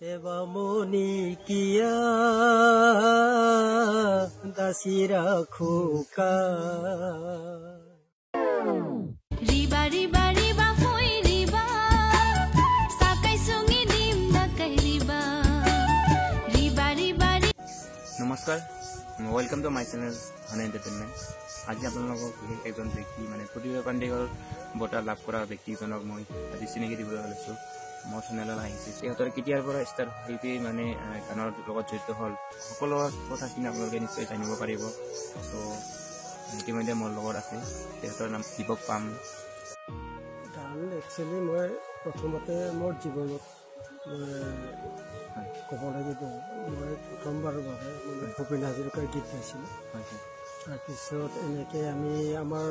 তেবামনি কিয়া দাসী ৰাখোকা ৰিবা ৰিবা ৰিবা ফুই ৰিবা সাকাই সুঙি দিম দাকাই ৰিবা ৰিবা ৰিবা। নমস্কাৰ, ৱেলকাম টু মাই চেনেল হানা এণ্টাৰটেইনমেণ্ট। আজি আপোনালোকক বিশেষ এজন ব্যক্তি প্ৰতিভা পাণ্ডেৰ বঁটা লাভ কৰা ব্যক্তিজনক মই আজি চিনাকি দিবলৈ ওলাইছোঁ। মোৰ চেনেলত আহিছে সিহঁতৰ কেতিয়াৰ পৰা ষ্টাৰ্ট শিল্পী গানৰ লগত জড়িত হ'ল সকলো কথাখিনি আপোনালোকে নিশ্চয় জানিব পাৰিব। চ' ইতিমধ্যে মোৰ লগত আছে, সিহঁতৰ নাম দীপক পাম। গান একচুৱেলি মই প্ৰথমতে মোৰ জীৱনত ক'ব লাগিব, মই প্ৰথমবাৰৰ বাবে ভূপেন হাজৰিকাৰ গীত গাইছিলোঁ। তাৰপিছত এনেকৈ আমি আমাৰ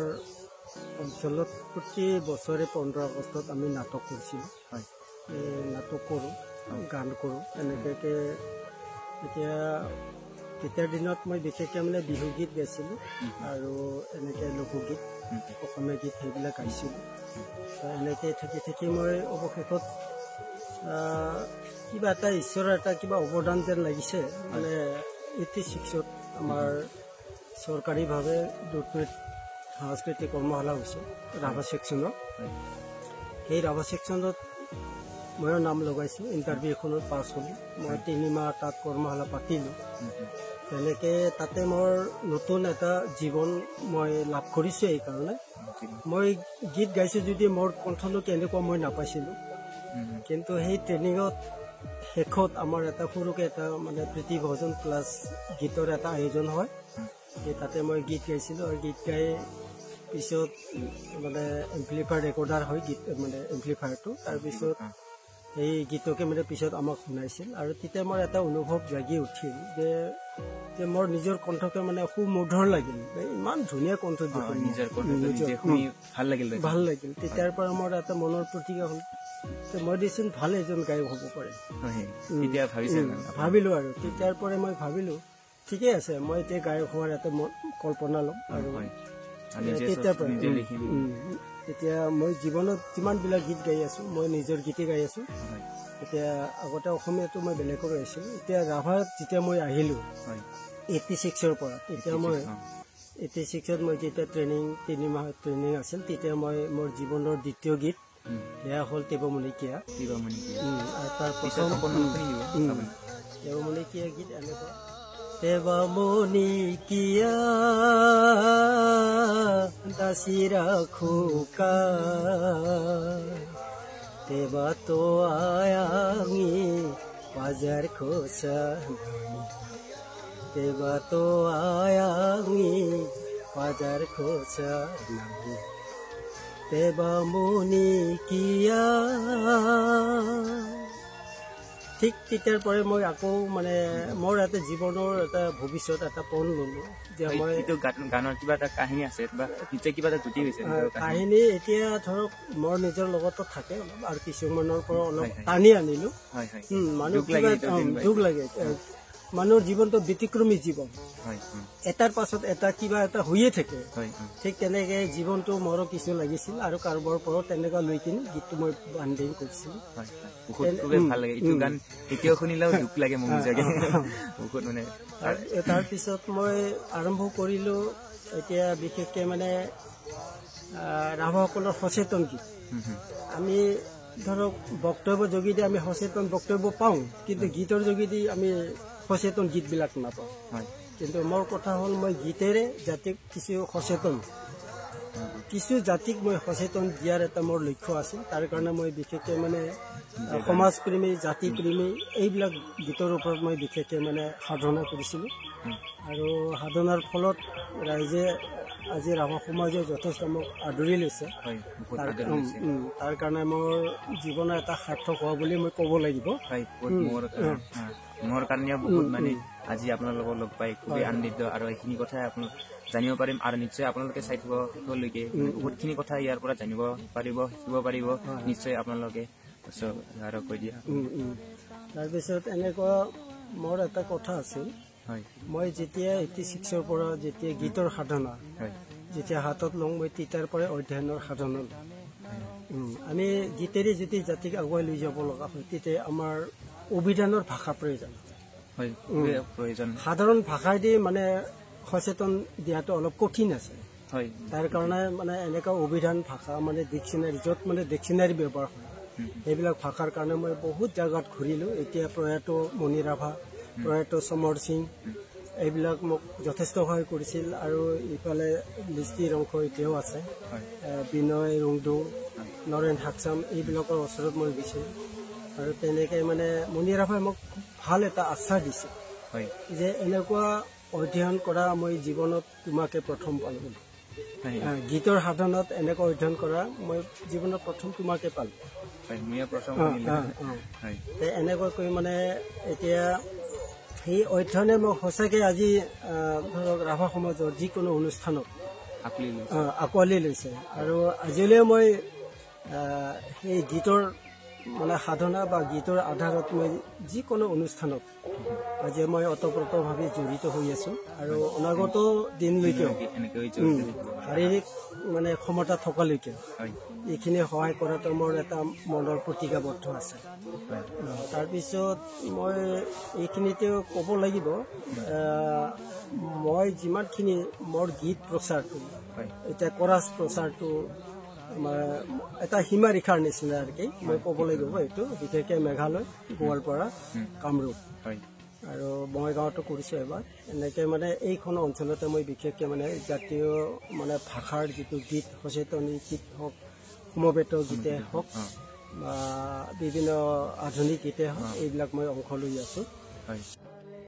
অঞ্চলত প্ৰতি বছৰে 15 আগষ্টত আমি নাটক কৰিছিলোঁ। নাটক কৰোঁ, গান কৰোঁ এনেকুৱাকৈ। তেতিয়াৰ দিনত মই বিশেষকৈ বিহুগীত গাইছিলোঁ আৰু এনেকৈ লোকগীত, অসমীয়া গীত সেইবিলাক গাইছিলোঁ। এনেকৈ থাকি মই অৱশেষত কিবা এটা ঈশ্বৰৰ এটা কিবা অৱদান যেন লাগিছে। 86ত আমাৰ চৰকাৰীভাৱে দুধনৈত সাংস্কৃতিক কৰ্মশালা হৈছে ৰাভা ছেকশ্যনত। সেই ৰাভা ছেকশ্যনত ময়ো নাম লগাইছোঁ। ইণ্টাৰভিউ এখনত পাছ হ'লোঁ। মই 3 মাহ তাত কৰ্মশালা পাতিলোঁ। তেনেকৈ তাতে মোৰ নতুন এটা জীৱন মই লাভ কৰিছোঁ। এইকাৰণে মই গীত গাইছোঁ যদি মোৰ কণ্ঠটো কেনেকুৱা মই নাপাইছিলোঁ, কিন্তু সেই ট্ৰেইনিঙত শেষত আমাৰ এটা সৰুকৈ এটা প্ৰীতিভোজন প্লাছ গীতৰ এটা আয়োজন হয়। তাতে মই গীত গাইছিলোঁ আৰু গীত গাই পিছত এম্প্লিফায়াৰ ৰেকৰ্ডাৰ হয় গীত এম্প্লিফায়াৰটো। তাৰপিছত সেই গীতকে পিছত আমাক শুনাইছিল আৰু তেতিয়া মোৰ এটা অনুভৱ জাগি উঠিল যে মোৰ নিজৰ কণ্ঠকে সুমধুৰ লাগিল। ইমান ধুনীয়া কণ্ঠ, ভাল লাগিল। তেতিয়াৰ পৰা মোৰ এটা মনৰ প্ৰতিজ্ঞা হ'ল যে মই দেচোন ভাল এজন গায়ক হ'ব পাৰে। ভাবিলোঁ আৰু তেতিয়াৰ পৰাই মই ভাবিলোঁ ঠিকে আছে, মই এতিয়া গায়ক হোৱাৰ এটা কল্পনা ল'ম। আৰু তেতিয়াৰ পৰা এতিয়া মই জীৱনত যিমানবিলাক গীত গাই আছোঁ, মই নিজৰ গীতে গাই আছোঁ। এতিয়া আগতে অসমীয়াটো মই বেলেগৰো গাইছিলোঁ। এতিয়া ৰাভাত যেতিয়া মই আহিলোঁ 86ৰ পৰা, তেতিয়া মই 86ত মই যেতিয়া 3 মাহ ট্ৰেইনিং আছিল, তেতিয়া মই মোৰ জীৱনৰ দ্বিতীয় গীত সেয়া হ'ল তেবামনি কিয়া। আৰু তাৰ প্ৰথম তেবামনি কিয়া গীত এনেকুৱা: তেবামনি কিয়া দাসী ৰাখোকা তেবা তো আয়াঙি বাজাৰ খোসা তেবা তো আয়াঙি বাজাৰ খোসা তেবামনি কিয়া। ঠিক তেতিয়াৰ পৰাই মই আকৌ মোৰ এটা জীৱনৰ এটা ভৱিষ্যত এটা পণ ল'লোঁ যে মই গানৰ কিবা এটা কাহিনী আছে বা কিবা এটা জুতি হৈছে কাহিনী। এতিয়া ধৰক মোৰ নিজৰ লগতো থাকে অলপ, আৰু কিছুমানৰ পৰা অলপ টানি আনিলোঁ। মানুহ দুখ লাগে, মানুহৰ জীৱনটো ব্যতিক্ৰমী জীৱন, এটাৰ পাছত এটা কিবা এটা হৈয়ে থাকে। ঠিক তেনেকে জীৱনটো মোৰো কিছু লাগিছিল আৰু কাৰোবাৰ পৰা তেনেকুৱা লৈ কিনে গীতটো মই বান্ধি কৰিছিলোঁ। তাৰপিছত মই আৰম্ভ কৰিলোঁ এতিয়া বিশেষকৈ ৰাভাসকলৰ সচেতন গীত। আমি ধৰক বক্তব্যৰ যোগেদি আমি সচেতন বক্তব্য পাওঁ, কিন্তু গীতৰ যোগেদি আমি সচেতন গীতবিলাক নাপাওঁ। কিন্তু মোৰ কথা হ'ল মই গীতেৰে জাতিক কিছু জাতিক মই সচেতন দিয়াৰ এটা মোৰ লক্ষ্য আছিল। তাৰ কাৰণে মই বিশেষকৈ সমাজপ্ৰেমী, জাতিপ্ৰেমী এইবিলাক গীতৰ ওপৰত মই বিশেষকৈ সাধনা কৰিছিলোঁ। আৰু সাধনাৰ ফলত ৰাইজে আজি ৰাভা সমাজে যথেষ্ট মোক আদৰি লৈছে। তাৰ কাৰণে মোৰ জীৱনৰ এটা সাৰ্থক হোৱা বুলি মই ক'ব লাগিব। মোৰ কাৰণেও বহুত আজি আপোনালোকক লগ পাই খুবেই আনন্দিত, আৰু এইখিনি কথাই আপোনাক জানিব পাৰিম। আৰু নিশ্চয় আপোনালোকে চাই থব শেষলৈকে বহুতখিনি কথা ইয়াৰ পৰা জানিব পাৰিব, শিকিব পাৰিব নিশ্চয় আপোনালোকে। আৰু কৈ দিয়া। তাৰপিছত এনেকুৱা মোৰ এটা কথা আছিল, মই যেতিয়া 86ৰ পৰা যেতিয়া গীতৰ সাধনা যেতিয়া হাতত লওঁ, মই তেতিয়াৰ পৰাই অধ্যয়নৰ সাধনা লওঁ। আমি গীতেৰে যদি জাতিক আগুৱাই লৈ যাব লগা হয়, তেতিয়া আমাৰ অভিধানৰ ভাষা প্ৰয়োজন হয় প্ৰয়োজন সাধাৰণ ভাষাইদি মানে সচেতন দিয়াটো অলপ কঠিন আছে হয় তাৰ কাৰণে মানে এনেকুৱা অভিধান ভাষা মানে ডিক্সনাৰী য'ত মানে ডিক্সনাৰী ব্যৱহাৰ হয় এইবিলাক ভাষাৰ কাৰণে মই বহুত জাগাত ঘূৰিলোঁ এতিয়া প্ৰয়াত মণি ৰাভা প্ৰয়াত চমৰ সিং এইবিলাক মোক যথেষ্ট সহায় কৰিছিল আৰু ইফালে লিষ্টিৰ অংশ এতিয়াও আছে বিনয় ৰুংডু নৰেন হাকচাম এইবিলাকৰ ওচৰত মই গৈছোঁ আৰু তেনেকৈ মানে মণি ৰাভাই মোক ভাল এটা আশ্বাস দিছে হয় যে এনেকুৱা অধ্যয়ন কৰা মই জীৱনত তোমাকে প্ৰথম পালোঁ গীতৰ সাধনত এনেকুৱা অধ্যয়ন কৰা মই জীৱনত প্ৰথম তোমাকে পালোঁ এনেকুৱাকৈ মানে এতিয়া সেই অধ্যয়নে মোক সঁচাকৈ আজি ধৰক ৰাভা সমাজৰ যিকোনো অনুষ্ঠানত আঁকোৱালি লৈছে আৰু আজিলৈ মই সেই গীতৰ মানে সাধনা বা গীতৰ আধাৰত মই যিকোনো অনুষ্ঠানত আজি মই ওতঃপ্ৰোতভাৱে জড়িত হৈ আছোঁ আৰু অনাগত দিনলৈকেও শাৰীৰিক মানে ক্ষমতা থকালৈকে এইখিনি সহায় কৰাটো মোৰ এটা মনৰ প্ৰতিজ্ঞাবদ্ধ আছে তাৰপিছত মই এইখিনিতে ক'ব লাগিব মই যিমানখিনি মোৰ গীত প্ৰচাৰটো এতিয়া কৰাচ প্ৰচাৰটো আমাৰ এটা সীমাৰেখাৰ নিচিনা আৰু কি মই ক'ব লাগিব এইটো বিশেষকৈ মেঘালয় গোৱালপাৰা কামৰূপ আৰু বঙাইগাঁৱতো কৰিছোঁ এবাৰ এনেকৈ মানে এইখন অঞ্চলতে মই বিশেষকৈ মানে জাতীয় মানে ভাষাৰ যিটো গীত সচেতনী গীত হওক সমবেত গীতে হওক বা বিভিন্ন আধুনিক গীতে হওক এইবিলাক মই অংশ লৈ আছোঁ